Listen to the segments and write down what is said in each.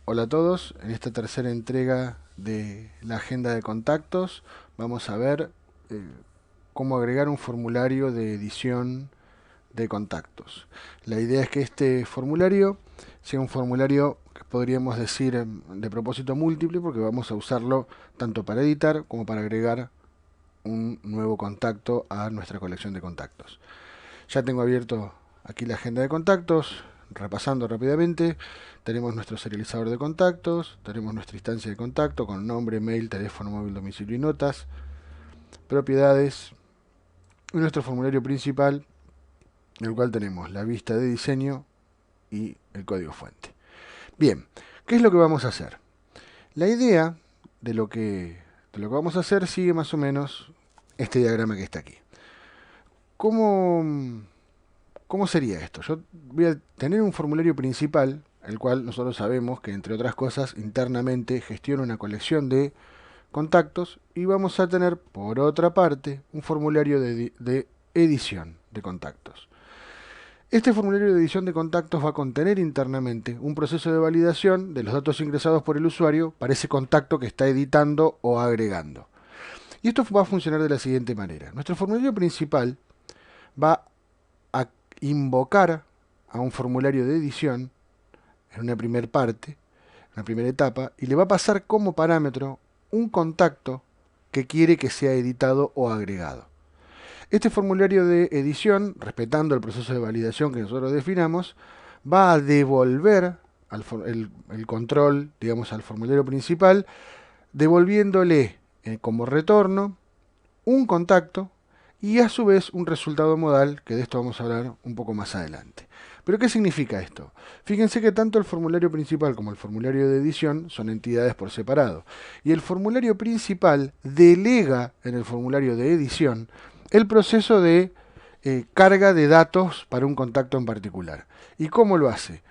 Hola a todos, en esta tercera entrega de la agenda de contactos vamos a ver eh, cómo agregar un formulario de edición de contactos. La idea es que este formulario sea un formulario que podríamos decir de propósito múltiple porque vamos a usarlo tanto para editar como para agregar un nuevo contacto a nuestra colección de contactos. Ya tengo abierto aquí la agenda de contactos. Repasando rápidamente, tenemos nuestro serializador de contactos, tenemos nuestra instancia de contacto con nombre, mail, teléfono móvil, domicilio y notas, propiedades y nuestro formulario principal, en el cual tenemos la vista de diseño y el código fuente. Bien, ¿qué es lo que vamos a hacer? La idea de lo que vamos a hacer sigue más o menos este diagrama que está aquí. ¿Cómo, ¿Cómo sería esto? Yo voy a tener un formulario principal, el cual nosotros sabemos que, entre otras cosas, internamente gestiona una colección de contactos, y vamos a tener, por otra parte, un formulario de edición de contactos. Este formulario de edición de contactos va a contener internamente un proceso de validación de los datos ingresados por el usuario para ese contacto que está editando o agregando. Y esto va a funcionar de la siguiente manera. Nuestro formulario principal va a invocar a un formulario de edición en una primera parte, una primera etapa, y le va a pasar como parámetro un contacto que quiere que sea editado o agregado. Este formulario de edición, respetando el proceso de validación que nosotros definamos, va a devolver el control, digamos, al formulario principal, devolviéndole como retorno un contacto y a su vez un resultado modal, que de esto vamos a hablar un poco más adelante. ¿Pero qué significa esto? Fíjense que tanto el formulario principal como el formulario de edición son entidades por separado. Y el formulario principal delega en el formulario de edición el proceso de carga de datos para un contacto en particular. ¿Y cómo lo hace?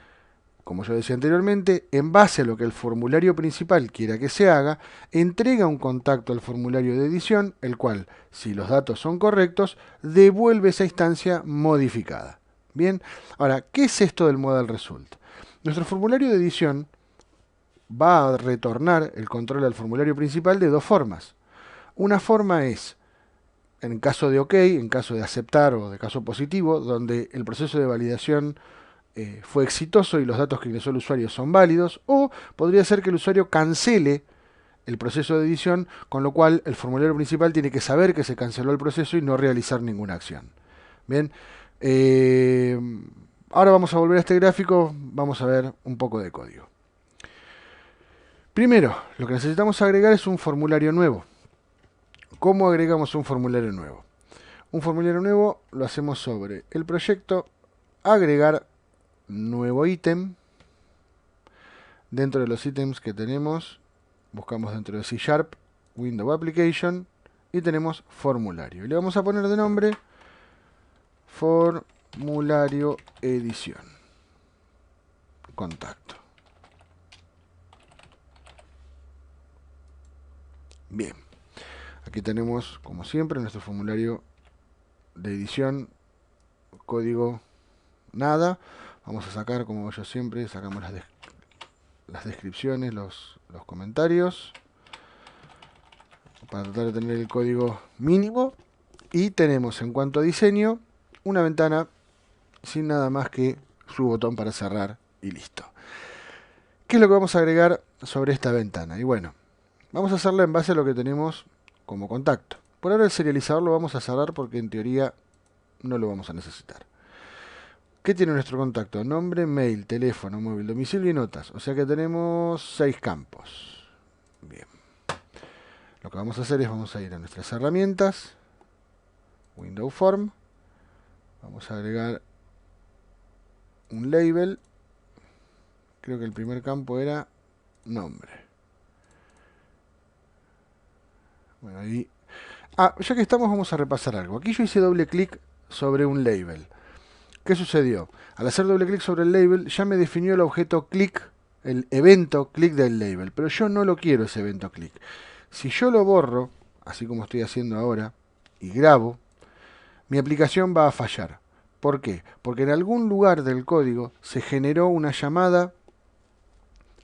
Como yo decía anteriormente, en base a lo que el formulario principal quiera que se haga, entrega un contacto al formulario de edición, el cual, si los datos son correctos, devuelve esa instancia modificada. Bien, ahora, ¿qué es esto del modal result? Nuestro formulario de edición va a retornar el control al formulario principal de dos formas. Una forma es en caso de OK, en caso de aceptar o de caso positivo, donde el proceso de validación fue exitoso y los datos que ingresó el usuario son válidos, o podría ser que el usuario cancele el proceso de edición, con lo cual el formulario principal tiene que saber que se canceló el proceso y no realizar ninguna acción. Bien, eh, ahora vamos a volver a este gráfico, vamos a ver un poco de código. Primero, lo que necesitamos agregar es un formulario nuevo. ¿Cómo agregamos un formulario nuevo? Un formulario nuevo lo hacemos sobre el proyecto, agregar nuevo ítem. Dentro de los ítems que tenemos, buscamos dentro de C Sharp, Window Application, y tenemos formulario. Y le vamos a poner de nombre formulario edición. Contacto. Bien. Aquí tenemos, como siempre, nuestro formulario de edición. Código nada. Vamos a sacar, como yo siempre, sacamos las descripciones, los comentarios, para tratar de tener el código mínimo. Y tenemos, en cuanto a diseño, una ventana sin nada más que su botón para cerrar y listo. ¿Qué es lo que vamos a agregar sobre esta ventana? Y bueno, vamos a hacerla en base a lo que tenemos como contacto. Por ahora el serializador lo vamos a cerrar porque en teoría no lo vamos a necesitar. ¿Qué tiene nuestro contacto? Nombre, mail, teléfono, móvil, domicilio y notas. O sea que tenemos 6 campos. Bien. Lo que vamos a hacer es vamos a ir a nuestras herramientas, Window Form. Vamos a agregar un label. Creo que el primer campo era nombre. Bueno, ahí. Ya que estamos vamos a repasar algo. Aquí yo hice doble clic sobre un label. ¿Qué sucedió? Al hacer doble clic sobre el label ya me definió el objeto click, el evento click del label. Pero yo no lo quiero ese evento click. Si yo lo borro, así como estoy haciendo ahora, y grabo, mi aplicación va a fallar. ¿Por qué? Porque en algún lugar del código se generó una llamada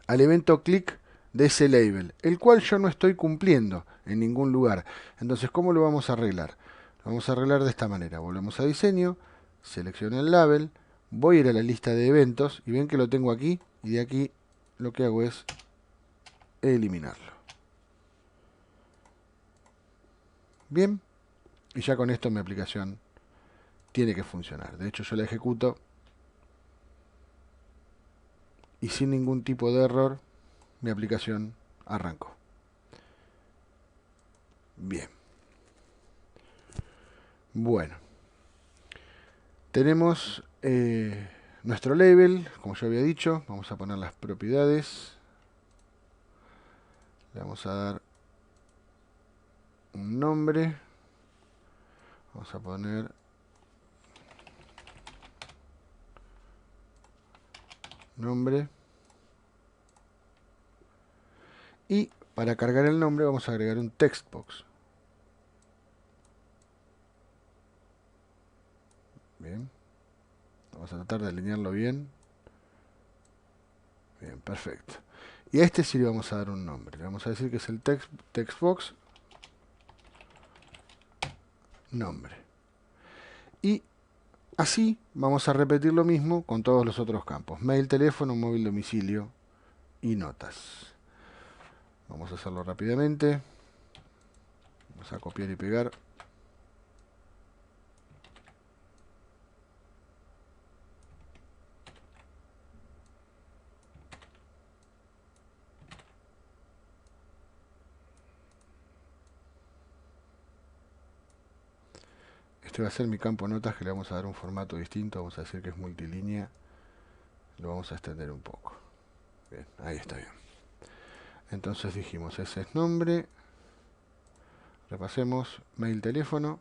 al evento click de ese label, el cual yo no estoy cumpliendo en ningún lugar. Entonces, ¿cómo lo vamos a arreglar? Lo vamos a arreglar de esta manera. Volvemos a diseño, selecciono el label, voy a ir a la lista de eventos y ven que lo tengo aquí, y de aquí lo que hago es eliminarlo. Bien, y ya con esto mi aplicación tiene que funcionar. De hecho, yo la ejecuto y sin ningún tipo de error mi aplicación arrancó. Bien. Bueno, tenemos nuestro label, como yo había dicho. Vamos a poner las propiedades. Le vamos a dar un nombre. Vamos a poner nombre. Y para cargar el nombre vamos a agregar un text box. Bien. Vamos a tratar de alinearlo bien. Bien, perfecto. Y a este sí le vamos a dar un nombre. Le vamos a decir que es el text box nombre. Y así vamos a repetir lo mismo con todos los otros campos. Mail, teléfono, móvil, domicilio y notas. Vamos a hacerlo rápidamente. Vamos a copiar y pegar. Este va a ser mi campo notas, que le vamos a dar un formato distinto. Vamos a decir que es multilínea. Lo vamos a extender un poco. Bien, ahí está bien. Entonces dijimos, ese es nombre. Repasemos, mail, teléfono.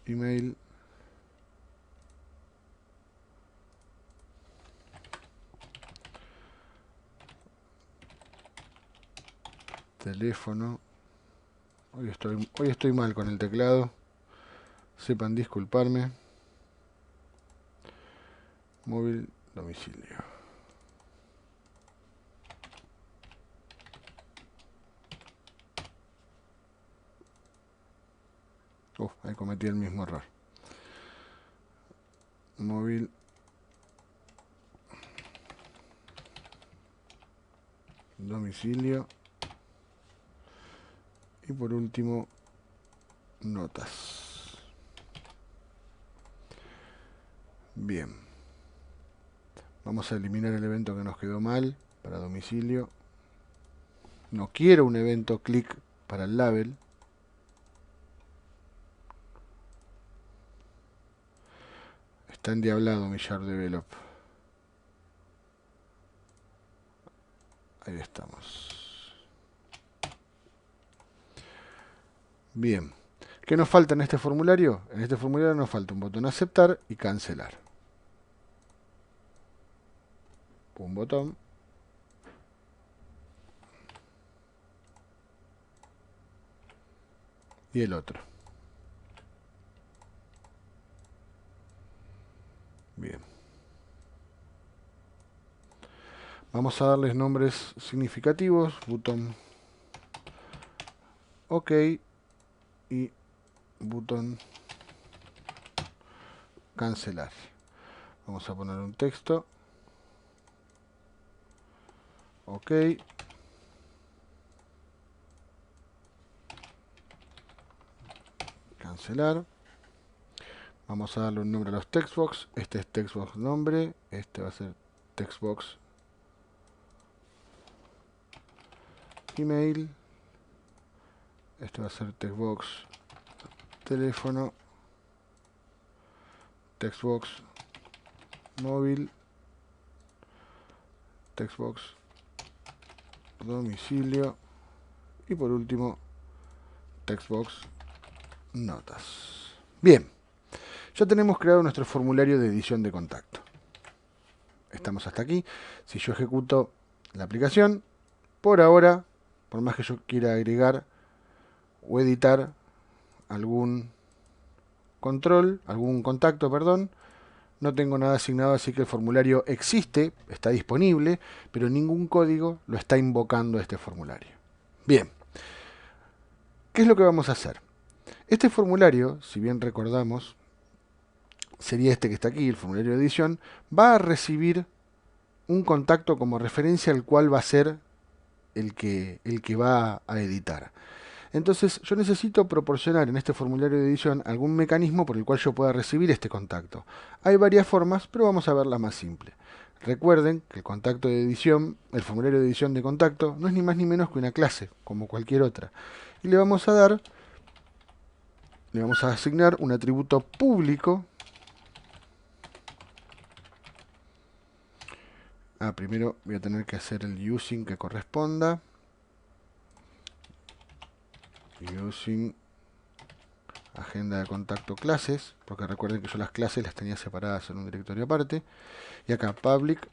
Email. Teléfono. Hoy estoy mal con el teclado. Sepan disculparme. Móvil, domicilio. Ahí cometí el mismo error. Móvil, domicilio. Y por último, notas. Bien. Vamos a eliminar el evento que nos quedó mal para domicilio. No quiero un evento click para el label. Está endiablado mi jar develop. Ahí estamos. Bien. ¿Qué nos falta en este formulario? En este formulario nos falta un botón aceptar y cancelar. Un botón. Y el otro. Bien. Vamos a darles nombres significativos. Botón OK y botón cancelar. Vamos a poner un texto. OK. Cancelar. Vamos a darle un nombre a los textbox. Este es textbox nombre. Este va a ser textbox email. Este va a ser textbox teléfono. Textbox móvil. Textbox domicilio. Y por último, textbox notas. Bien. Ya tenemos creado nuestro formulario de edición de contacto. Estamos hasta aquí. Si yo ejecuto la aplicación, por ahora, por más que yo quiera agregar o editar algún control, algún contacto, perdón. No tengo nada asignado, así que el formulario existe, está disponible, pero ningún código lo está invocando a este formulario. Bien, ¿qué es lo que vamos a hacer? Este formulario, si bien recordamos, sería este que está aquí, el formulario de edición, va a recibir un contacto como referencia al cual va a ser el que va a editar. Entonces yo necesito proporcionar en este formulario de edición algún mecanismo por el cual yo pueda recibir este contacto. Hay varias formas, pero vamos a ver la más simple. Recuerden que el contacto de edición, el formulario de edición de contacto, no es ni más ni menos que una clase, como cualquier otra. Y le vamos a asignar un atributo público. Primero voy a tener que hacer el using que corresponda. Using agenda de contacto clases, porque recuerden que yo las clases las tenía separadas en un directorio aparte. Y acá public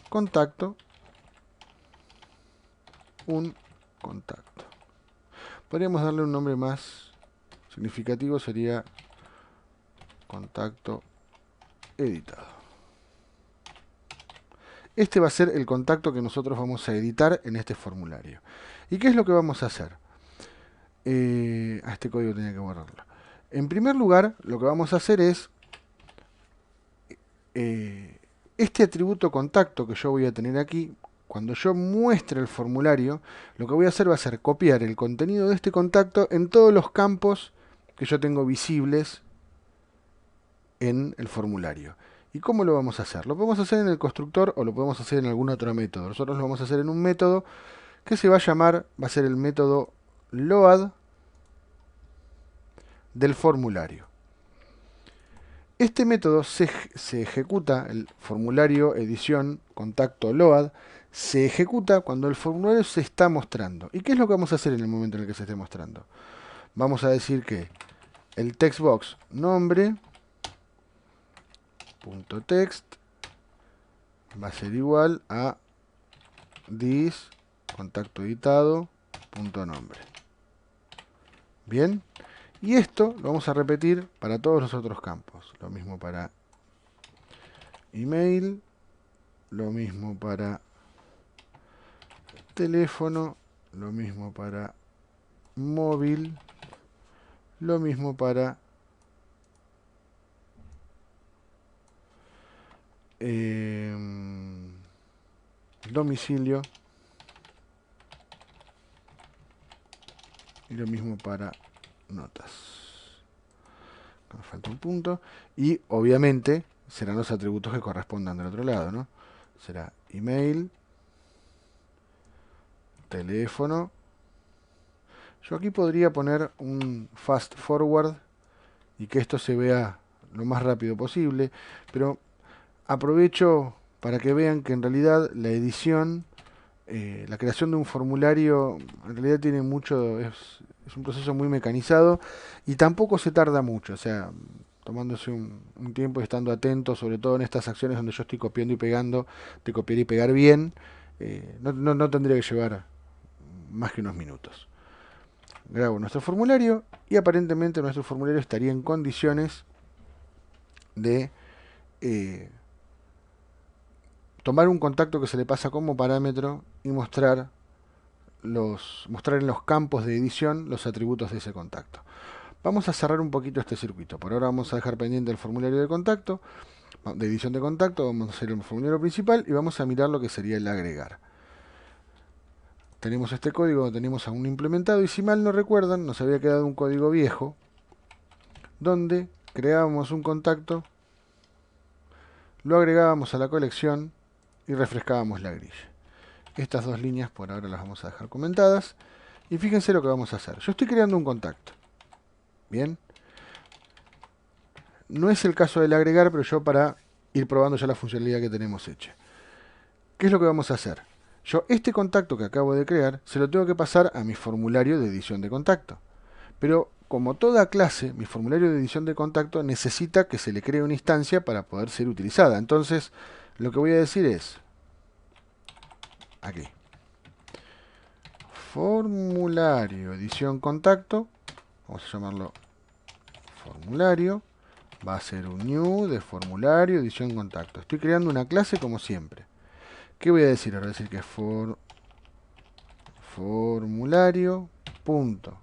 contacto, un contacto. Podríamos darle un nombre más significativo, sería contacto editado. Este va a ser el contacto que nosotros vamos a editar en este formulario. ¿Y qué es lo que vamos a hacer? Este código tenía que borrarlo. En primer lugar, lo que vamos a hacer es este atributo contacto que yo voy a tener aquí. Cuando yo muestre el formulario, lo que voy a hacer va a ser copiar el contenido de este contacto en todos los campos que yo tengo visibles en el formulario. ¿Y cómo lo vamos a hacer? Lo podemos hacer en el constructor o lo podemos hacer en algún otro método. Nosotros lo vamos a hacer en un método que se va a llamar, va a ser el método load del formulario. Este método se ejecuta, el formulario edición contacto load, se ejecuta cuando el formulario se está mostrando. ¿Y qué es lo que vamos a hacer en el momento en el que se esté mostrando? Vamos a decir que el textbox nombre .text va a ser igual a this contacto editado .nombre. Bien, y esto lo vamos a repetir para todos los otros campos. Lo mismo para email, lo mismo para teléfono, lo mismo para móvil, lo mismo para domicilio y lo mismo para notas. Me falta un punto. Y obviamente serán los atributos que correspondan del otro lado, ¿no? Será email, teléfono. Yo aquí podría poner un fast forward y que esto se vea lo más rápido posible, pero aprovecho para que vean que en realidad la edición, la creación de un formulario en realidad tiene mucho, es un proceso muy mecanizado y tampoco se tarda mucho, o sea, tomándose un tiempo y estando atento, sobre todo en estas acciones donde yo estoy copiando y pegando, de copiar y pegar bien, no tendría que llevar más que unos minutos. Grabo nuestro formulario y aparentemente nuestro formulario estaría en condiciones de tomar un contacto que se le pasa como parámetro y mostrar en los campos de edición los atributos de ese contacto. Vamos a cerrar un poquito este circuito. Por ahora vamos a dejar pendiente el formulario de contacto, de edición de contacto, vamos a hacer el formulario principal y vamos a mirar lo que sería el agregar. Tenemos este código, tenemos aún implementado y si mal no recuerdan, nos había quedado un código viejo donde creábamos un contacto, lo agregábamos a la colección y refrescábamos la grilla. Estas dos líneas por ahora las vamos a dejar comentadas. Y fíjense lo que vamos a hacer. Yo estoy creando un contacto. Bien. No es el caso del agregar, pero yo para ir probando ya la funcionalidad que tenemos hecha. ¿Qué es lo que vamos a hacer? Yo este contacto que acabo de crear se lo tengo que pasar a mi formulario de edición de contacto. Pero como toda clase, mi formulario de edición de contacto necesita que se le cree una instancia para poder ser utilizada. Entonces, lo que voy a decir es, aquí, formulario edición contacto, vamos a llamarlo formulario, va a ser un new de formulario, edición contacto. Estoy creando una clase como siempre. ¿Qué voy a decir? Ahora voy a decir que formulario punto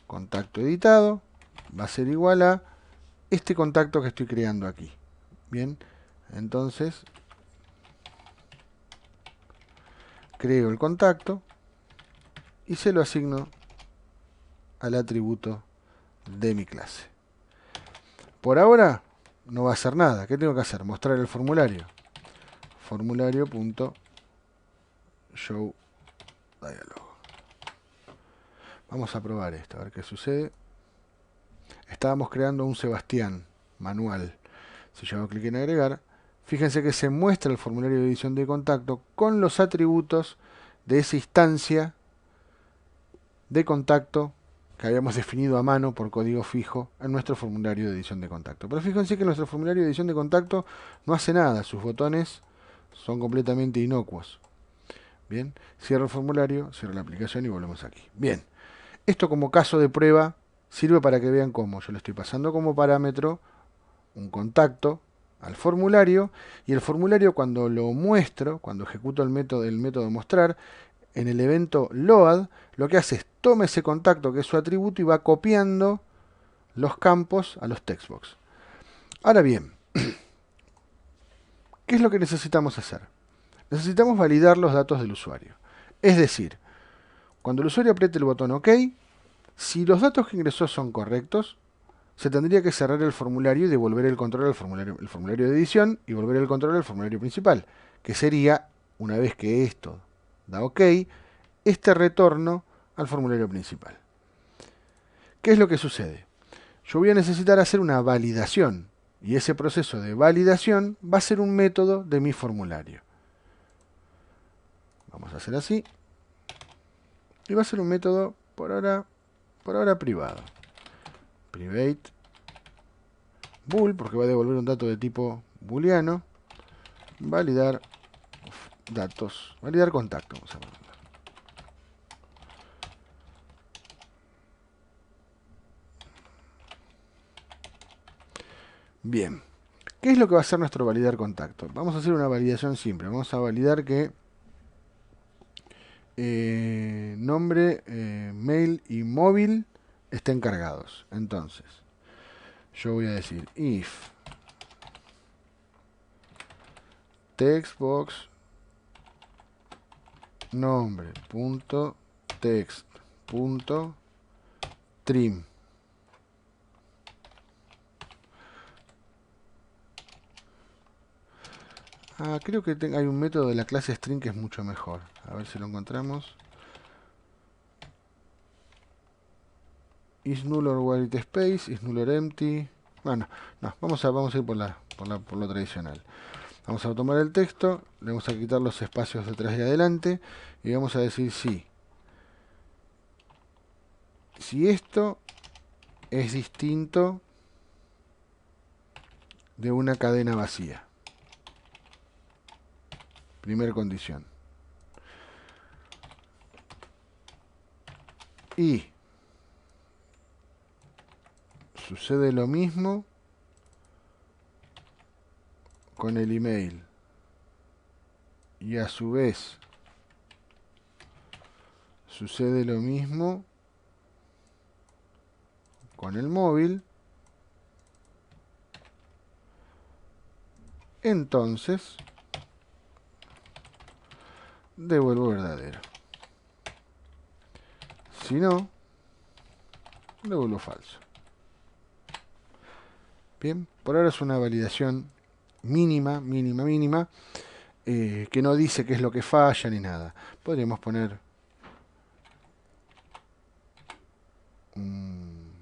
contacto editado va a ser igual a este contacto que estoy creando aquí. Bien, entonces creo el contacto y se lo asigno al atributo de mi clase. Por ahora no va a hacer nada. ¿Qué tengo que hacer? Mostrar el formulario. Formulario.show dialog. Vamos a probar esto, a ver qué sucede. Estábamos creando un Sebastián manual. Si yo hago clic en agregar, fíjense que se muestra el formulario de edición de contacto con los atributos de esa instancia de contacto que habíamos definido a mano por código fijo en nuestro formulario de edición de contacto. Pero fíjense que nuestro formulario de edición de contacto no hace nada, sus botones son completamente inocuos. Bien, cierro el formulario, cierro la aplicación y volvemos aquí. Bien, esto como caso de prueba sirve para que vean cómo yo le estoy pasando como parámetro un contacto al formulario, y el formulario cuando lo muestro, cuando ejecuto el método mostrar, en el evento load, lo que hace es toma ese contacto que es su atributo y va copiando los campos a los textbox. Ahora bien, ¿qué es lo que necesitamos hacer? Necesitamos validar los datos del usuario. Es decir, cuando el usuario apriete el botón OK, si los datos que ingresó son correctos, se tendría que cerrar el formulario y devolver el control al formulario de edición y volver el control al formulario principal, que sería, una vez que esto da OK, este retorno al formulario principal. ¿Qué es lo que sucede? Yo voy a necesitar hacer una validación, y ese proceso de validación va a ser un método de mi formulario. Vamos a hacer así, y va a ser un método por ahora privado. Private bool, porque va a devolver un dato de tipo booleano. Validar datos, validar contacto, vamos a poner. Bien, ¿qué es lo que va a hacer nuestro validar contacto? Vamos a hacer una validación simple. Vamos a validar que nombre, mail y móvil estén cargados. Entonces, yo voy a decir if textbox nombre.text.trim. Creo que hay un método de la clase string que es mucho mejor. A ver si lo encontramos. Is null or white space, is null or empty. Bueno, no, vamos a ir por lo tradicional. Vamos a tomar el texto, le vamos a quitar los espacios de atrás y adelante y vamos a decir sí. Si esto es distinto de una cadena vacía. Primera condición. Y sucede lo mismo con el email. Y a su vez sucede lo mismo con el móvil. Entonces devuelvo verdadero. Si no, devuelvo falso. Bien, por ahora es una validación mínima, que no dice qué es lo que falla ni nada. Podríamos poner un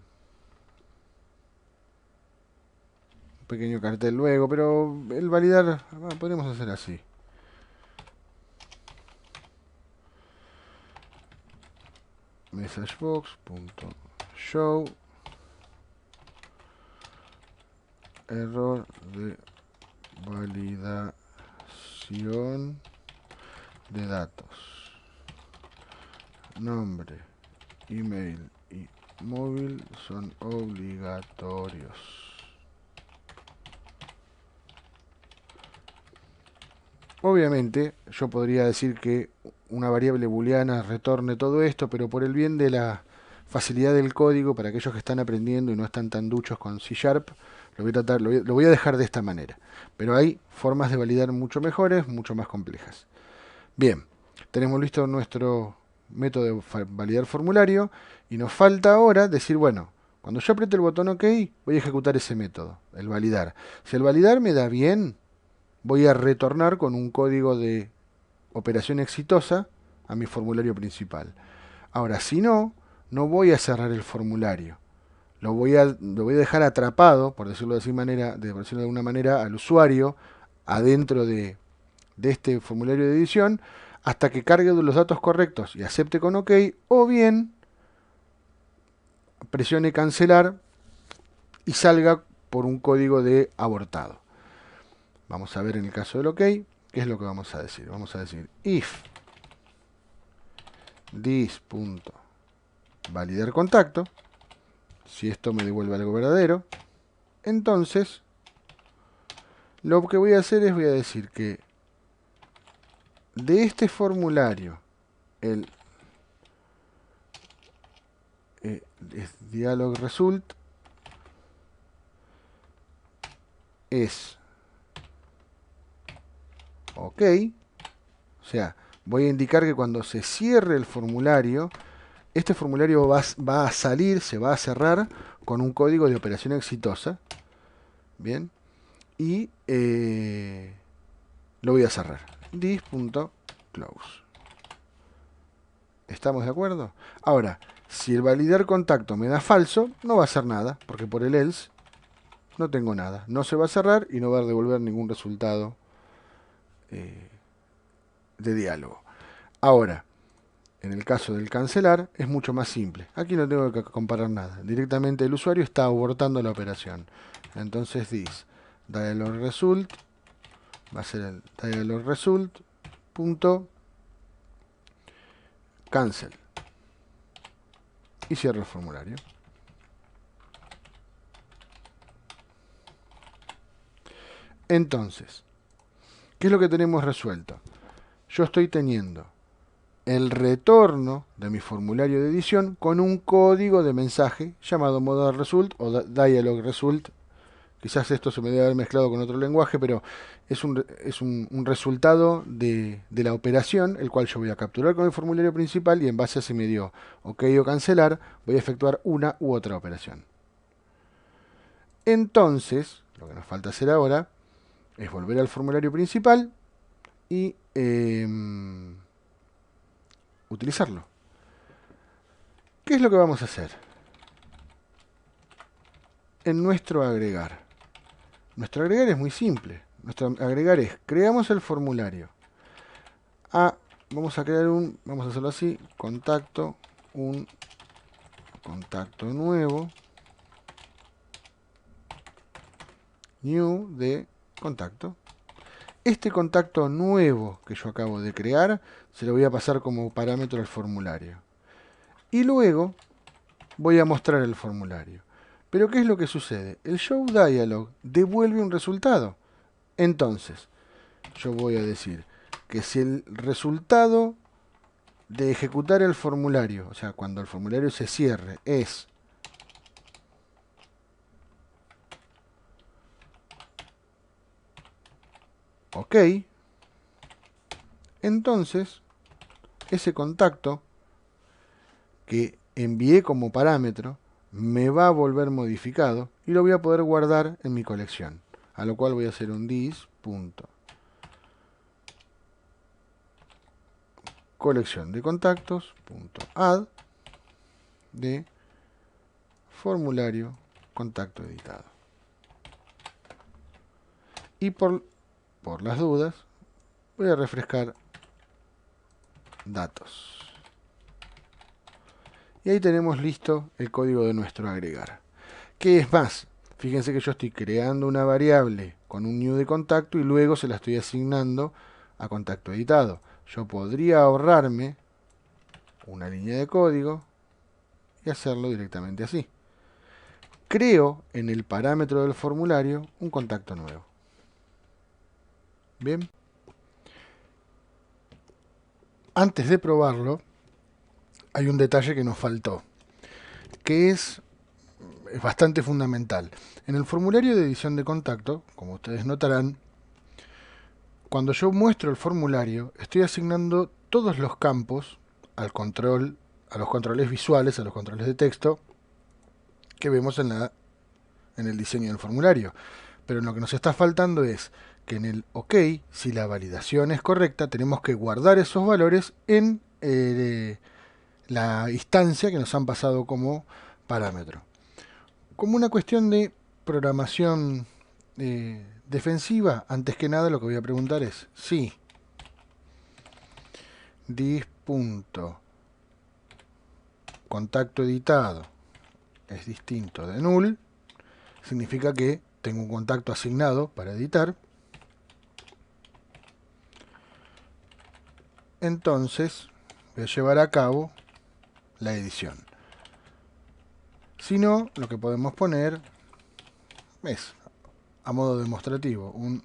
pequeño cartel luego, pero el validar, podríamos hacer así. Messagebox.show error de validación de datos, nombre, email y móvil son obligatorios. Obviamente, yo podría decir que una variable booleana retorne todo esto, pero por el bien de la facilidad del código, para aquellos que están aprendiendo y no están tan duchos con C#, lo voy a dejar de esta manera. Pero hay formas de validar mucho mejores, mucho más complejas. Bien, tenemos listo nuestro método de validar formulario y nos falta ahora decir, bueno, cuando yo apriete el botón OK, voy a ejecutar ese método, el validar. Si el validar me da bien, voy a retornar con un código de operación exitosa a mi formulario principal. Ahora, si no, no voy a cerrar el formulario. Lo voy a dejar atrapado, por decirlo de alguna manera, al usuario adentro de este formulario de edición hasta que cargue los datos correctos y acepte con OK, o bien presione cancelar y salga por un código de abortado. Vamos a ver en el caso del OK, ¿qué es lo que vamos a decir? Vamos a decir if this.validar contacto, si esto me devuelve algo verdadero, entonces lo que voy a hacer es voy a decir que de este formulario el dialog result es OK, o sea, voy a indicar que cuando se cierre el formulario, este formulario va a salir, se va a cerrar con un código de operación exitosa. Bien, y lo voy a cerrar. This.close. ¿Estamos de acuerdo? Ahora, si el validar contacto me da falso, no va a hacer nada, porque por el else no tengo nada. No se va a cerrar y no va a devolver ningún resultado de diálogo. Ahora, en el caso del cancelar, es mucho más simple. Aquí no tengo que comparar nada. Directamente el usuario está abortando la operación. Entonces, this dialog result va a ser el dialog result punto cancel y cierro el formulario. Entonces, ¿qué es lo que tenemos resuelto? Yo estoy teniendo el retorno de mi formulario de edición con un código de mensaje llamado modal result o dialog result. Quizás esto se me debe haber mezclado con otro lenguaje, pero es un resultado de la operación, el cual yo voy a capturar con el formulario principal y en base a si me dio OK o cancelar, voy a efectuar una u otra operación. Entonces, lo que nos falta hacer ahora es volver al formulario principal y utilizarlo. ¿Qué es lo que vamos a hacer? En nuestro agregar. Nuestro agregar es muy simple. Nuestro agregar es, creamos el formulario. Vamos a crear vamos a hacerlo así, un contacto nuevo, new de contacto. Este contacto nuevo que yo acabo de crear, se lo voy a pasar como parámetro al formulario. Y luego voy a mostrar el formulario. Pero ¿qué es lo que sucede? El showDialog devuelve un resultado. Entonces, yo voy a decir que si el resultado de ejecutar el formulario, o sea, cuando el formulario se cierre, es OK, entonces ese contacto que envié como parámetro me va a volver modificado y lo voy a poder guardar en mi colección. A lo cual voy a hacer un this.colección de contactos.add de formulario contacto editado. Y por las dudas voy a refrescar datos. Y ahí tenemos listo el código de nuestro agregar. ¿Qué es más? Fíjense que yo estoy creando una variable con un new de contacto y luego se la estoy asignando a contacto editado. Yo podría ahorrarme una línea de código y hacerlo directamente así. Creo en el parámetro del formulario un contacto nuevo. Bien. Antes de probarlo, hay un detalle que nos faltó, que es bastante fundamental. En el formulario de edición de contacto, como ustedes notarán, cuando yo muestro el formulario, estoy asignando todos los campos al control, a los controles visuales, a los controles de texto que vemos en el diseño del formulario. Pero lo que nos está faltando es que en el OK, si la validación es correcta, tenemos que guardar esos valores en la instancia que nos han pasado como parámetro. Como una cuestión de programación defensiva, antes que nada lo que voy a preguntar es si dis.contacto editado es distinto de null, significa que tengo un contacto asignado para editar. Entonces voy a llevar a cabo la edición. Si no, lo que podemos poner es, a modo demostrativo, un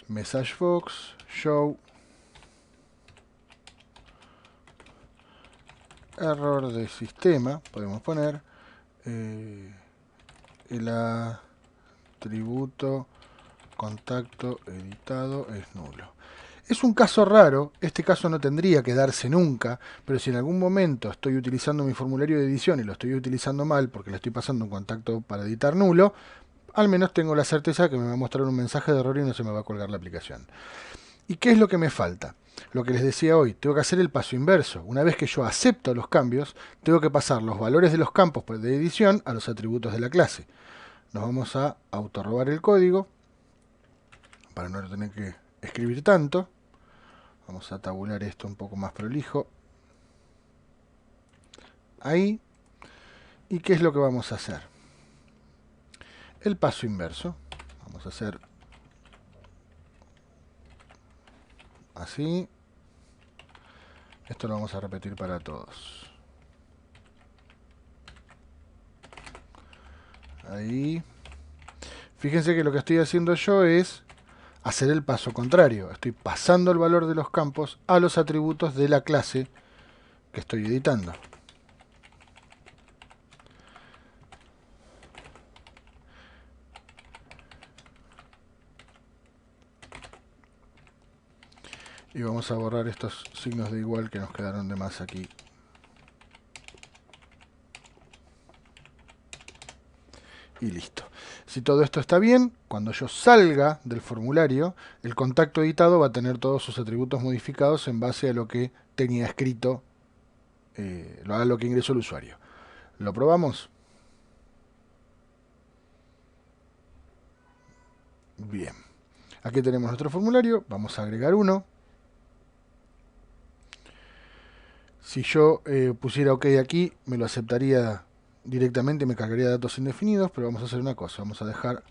MessageBox show error de sistema. Podemos poner el atributo contacto editado es nulo. Es un caso raro, este caso no tendría que darse nunca, pero si en algún momento estoy utilizando mi formulario de edición y lo estoy utilizando mal porque le estoy pasando un contacto para editar nulo, al menos tengo la certeza que me va a mostrar un mensaje de error y no se me va a colgar la aplicación. ¿Y qué es lo que me falta? Lo que les decía hoy, tengo que hacer el paso inverso. Una vez que yo acepto los cambios, tengo que pasar los valores de los campos de edición a los atributos de la clase. Nos vamos a autorrobar el código para no tener que escribir tanto. Vamos a tabular esto un poco más prolijo. Ahí. ¿Y qué es lo que vamos a hacer? El paso inverso. Vamos a hacer así. Esto lo vamos a repetir para todos. Ahí. Fíjense que lo que estoy haciendo yo es hacer el paso contrario. Estoy pasando el valor de los campos a los atributos de la clase que estoy editando. Y vamos a borrar estos signos de igual que nos quedaron de más aquí. Y listo. Si todo esto está bien, cuando yo salga del formulario, el contacto editado va a tener todos sus atributos modificados en base a lo que tenía escrito, a lo que ingresó el usuario. ¿Lo probamos? Bien. Aquí tenemos nuestro formulario. Vamos a agregar uno. Si yo pusiera OK aquí, me lo aceptaría directamente, me cargaría datos indefinidos, pero vamos a hacer una cosa. Vamos a dejar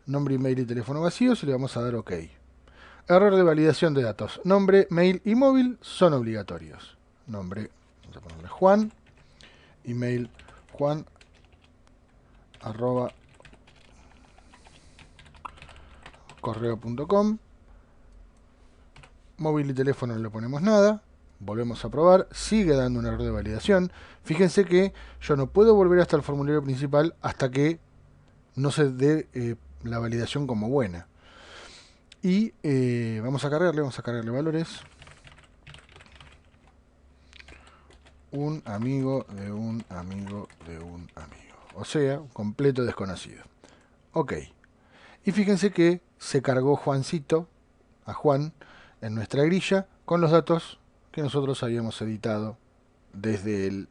nombre, email y teléfono vacíos y le vamos a dar OK. Error de validación de datos. Nombre, mail y móvil son obligatorios. Nombre, vamos a ponerle Juan. Email, Juan, @ correo.com. Móvil y teléfono no le ponemos nada. Volvemos a probar, sigue dando un error de validación. Fíjense que yo no puedo volver hasta el formulario principal hasta que no se dé la validación como buena. Y vamos a cargarle valores. Un amigo de un amigo de un amigo. O sea, un completo desconocido. OK. Y fíjense que se cargó Juancito, a Juan, en nuestra grilla con los datos que nosotros habíamos editado desde el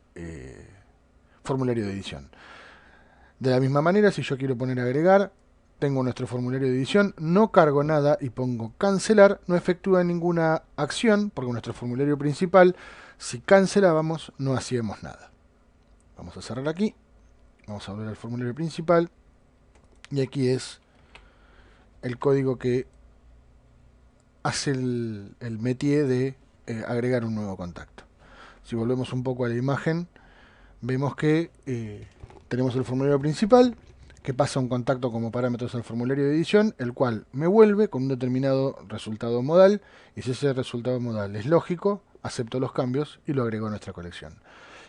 formulario de edición. De la misma manera, si yo quiero poner agregar, tengo nuestro formulario de edición, no cargo nada y pongo cancelar, no efectúa ninguna acción, porque nuestro formulario principal, si cancelábamos, no hacíamos nada. Vamos a cerrar aquí, vamos a volver al formulario principal, y aquí es el código que hace el métier de agregar un nuevo contacto. Si volvemos un poco a la imagen, vemos que tenemos el formulario principal, que pasa un contacto como parámetros al formulario de edición, el cual me vuelve con un determinado resultado modal, y si ese resultado modal es lógico, acepto los cambios y lo agrego a nuestra colección.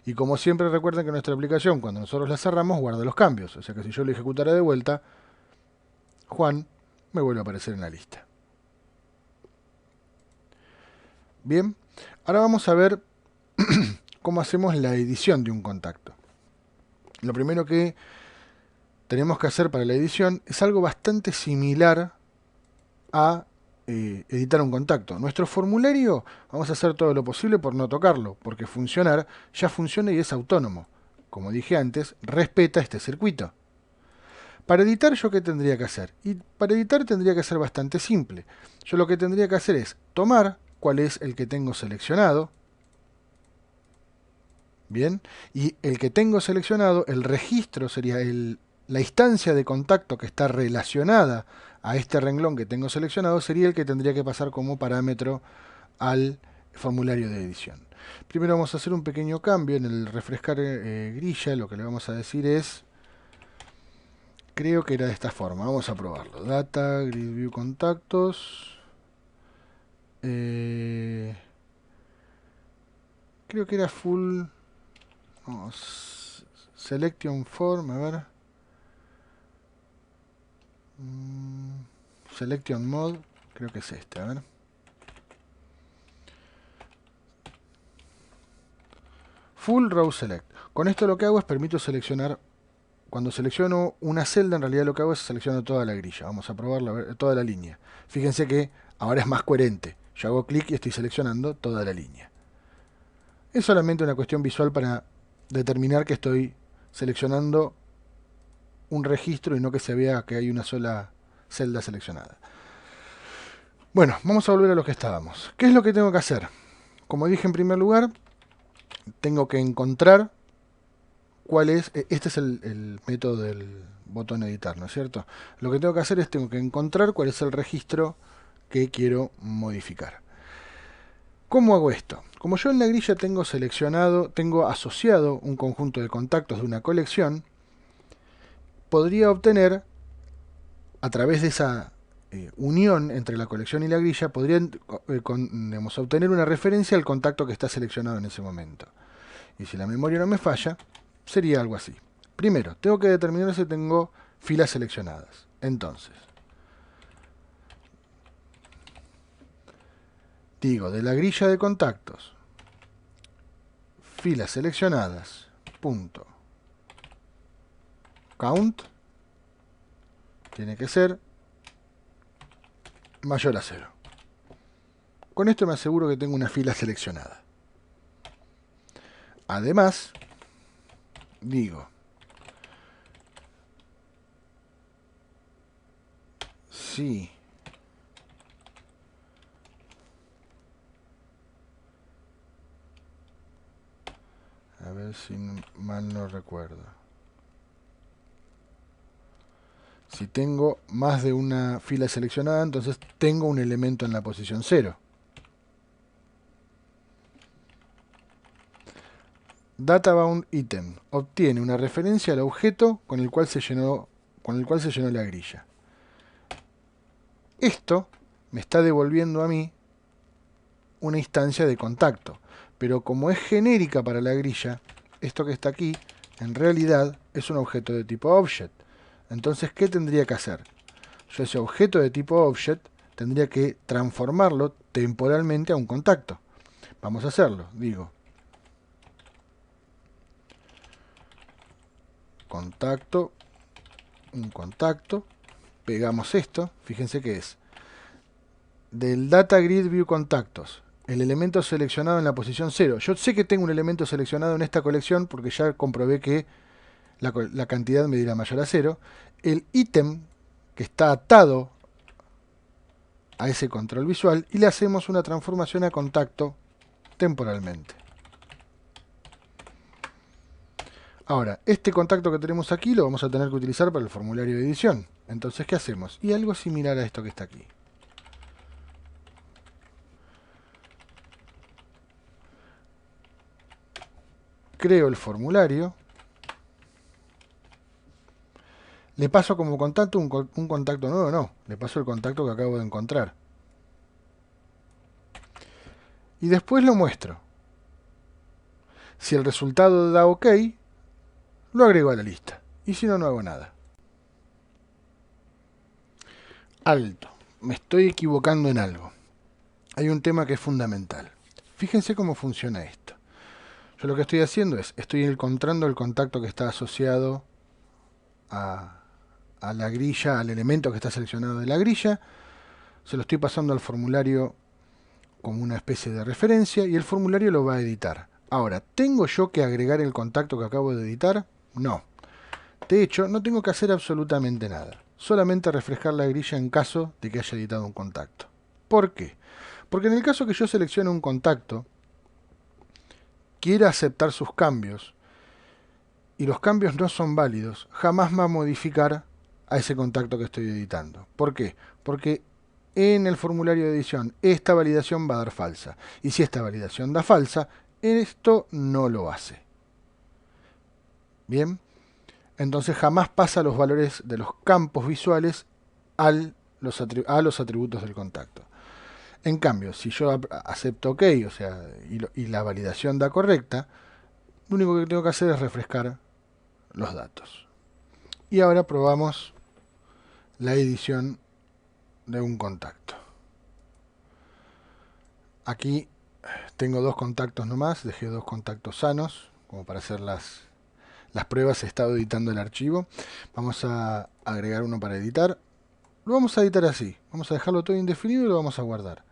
Y como siempre, recuerden que nuestra aplicación, cuando nosotros la cerramos, guarda los cambios. O sea que si yo lo ejecutara de vuelta, Juan me vuelve a aparecer en la lista. Bien, ahora vamos a ver cómo hacemos la edición de un contacto. Lo primero que tenemos que hacer para la edición es algo bastante similar a editar un contacto. Nuestro formulario vamos a hacer todo lo posible por no tocarlo, porque funcionar ya funciona y es autónomo. Como dije antes, respeta este circuito. Para editar, ¿yo qué tendría que hacer? Y para editar tendría que ser bastante simple. Yo lo que tendría que hacer es tomar cuál es el que tengo seleccionado. Bien, y el que tengo seleccionado, el registro sería la instancia de contacto que está relacionada a este renglón que tengo seleccionado, sería el que tendría que pasar como parámetro al formulario de edición. Primero vamos a hacer un pequeño cambio en el refrescar grilla. Lo que le vamos a decir es, creo que era de esta forma, vamos a probarlo. Data, grid view contactos. Creo que era full. Selection form, a ver. Selection mode, creo que es este, a ver. Full row select. Con esto lo que hago es permito seleccionar. Cuando selecciono una celda, en realidad lo que hago es seleccionar toda la grilla. Vamos a probarla, a ver, toda la línea. Fíjense que ahora es más coherente. Yo hago clic y estoy seleccionando toda la línea. Es solamente una cuestión visual para determinar que estoy seleccionando un registro y no que se vea que hay una sola celda seleccionada. Bueno, vamos a volver a lo que estábamos. ¿Qué es lo que tengo que hacer? Como dije en primer lugar, tengo que encontrar cuál es. Este es el método del botón editar, ¿no es cierto? Lo que tengo que hacer es tengo que encontrar cuál es el registro que quiero modificar. ¿Cómo hago esto? Como yo en la grilla tengo seleccionado, tengo asociado un conjunto de contactos de una colección, podría obtener, a través de esa unión entre la colección y la grilla, podría obtener una referencia al contacto que está seleccionado en ese momento. Y si la memoria no me falla, sería algo así. Primero, tengo que determinar si tengo filas seleccionadas. Entonces, digo, de la grilla de contactos, filas seleccionadas, punto, count, tiene que ser mayor a 0. Con esto me aseguro que tengo una fila seleccionada. Además, digo, si a ver si mal no recuerdo. Si tengo más de una fila seleccionada, entonces tengo un elemento en la posición 0. DataBound item obtiene una referencia al objeto con el cual se llenó la grilla. Esto me está devolviendo a mí una instancia de contacto, pero como es genérica para la grilla, esto que está aquí en realidad es un objeto de tipo object. Entonces, ¿qué tendría que hacer? Yo ese objeto de tipo object tendría que transformarlo temporalmente a un contacto. Vamos a hacerlo. Digo, contacto, un contacto, pegamos esto, fíjense que es del data grid view contactos, el elemento seleccionado en la posición 0. Yo sé que tengo un elemento seleccionado en esta colección porque ya comprobé que la cantidad me dirá mayor a 0. El ítem que está atado a ese control visual y le hacemos una transformación a contacto temporalmente. Ahora, este contacto que tenemos aquí lo vamos a tener que utilizar para el formulario de edición. Entonces, ¿qué hacemos? Y algo similar a esto que está aquí. creo el formulario, le paso como contacto un contacto nuevo, no, le paso el contacto que acabo de encontrar. Y después lo muestro. Si el resultado da OK, lo agrego a la lista. Y si no, no hago nada. Alto. Me estoy equivocando en algo. Hay un tema que es fundamental. Fíjense cómo funciona esto. Yo lo que estoy haciendo es, estoy encontrando el contacto que está asociado a la grilla, al elemento que está seleccionado de la grilla. Se lo estoy pasando al formulario como una especie de referencia y el formulario lo va a editar. Ahora, ¿tengo yo que agregar el contacto que acabo de editar? No. De hecho, no tengo que hacer absolutamente nada. Solamente refrescar la grilla en caso de que haya editado un contacto. ¿Por qué? Porque en el caso que yo seleccione un contacto, quiera aceptar sus cambios, y los cambios no son válidos, jamás va a modificar a ese contacto que estoy editando. ¿Por qué? Porque en el formulario de edición esta validación va a dar falsa. Y si esta validación da falsa, esto no lo hace. Bien, entonces jamás pasa los valores de los campos visuales a los atributos del contacto. En cambio, si yo acepto OK, o sea, y la validación da correcta, lo único que tengo que hacer es refrescar los datos. Y ahora probamos la edición de un contacto. Aquí tengo dos contactos nomás, dejé dos contactos sanos, como para hacer las pruebas. He estado editando el archivo. Vamos a agregar uno para editar. Lo vamos a editar así. Vamos a dejarlo todo indefinido y lo vamos a guardar.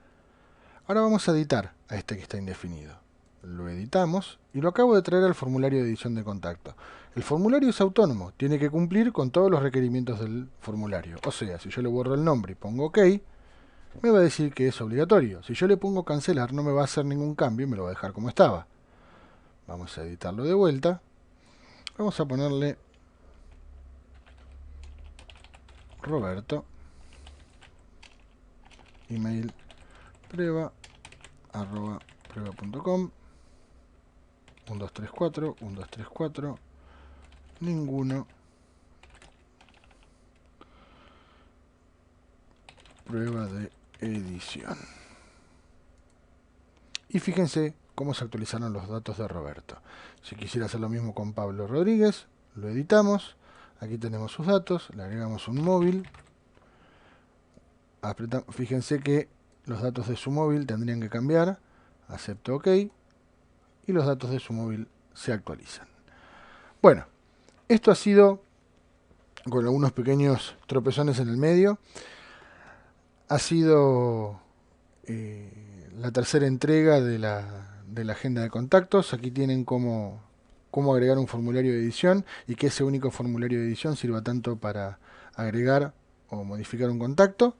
Ahora vamos a editar a este que está indefinido. Lo editamos y lo acabo de traer al formulario de edición de contacto. El formulario es autónomo, tiene que cumplir con todos los requerimientos del formulario. O sea, si yo le borro el nombre y pongo OK, me va a decir que es obligatorio. Si yo le pongo cancelar, no me va a hacer ningún cambio y me lo va a dejar como estaba. Vamos a editarlo de vuelta. Vamos a ponerle Roberto, email prueba@prueba.com, 1234, 1234, ninguno, prueba de edición. Y fíjense cómo se actualizaron los datos de Roberto. Si quisiera hacer lo mismo con Pablo Rodríguez, lo editamos. Aquí tenemos sus datos, le agregamos un móvil. Fíjense que los datos de su móvil tendrían que cambiar. Acepto OK. Y los datos de su móvil se actualizan. Bueno, esto ha sido, con algunos pequeños tropezones en el medio, ha sido la tercera entrega de la agenda de contactos. Aquí tienen cómo agregar un formulario de edición y que ese único formulario de edición sirva tanto para agregar o modificar un contacto.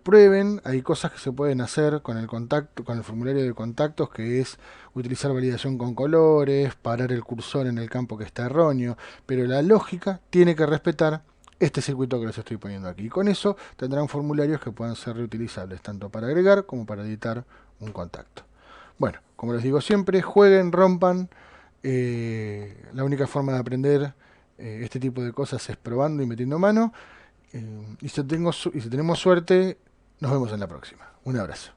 Prueben, hay cosas que se pueden hacer con el formulario de contactos, que es utilizar validación con colores, parar el cursor en el campo que está erróneo, pero la lógica tiene que respetar este circuito que les estoy poniendo aquí. Y con eso tendrán formularios que puedan ser reutilizables tanto para agregar como para editar un contacto. Bueno, como les digo siempre, jueguen, rompan. La única forma de aprender este tipo de cosas es probando y metiendo mano. Y si tenemos suerte, nos vemos en la próxima. Un abrazo.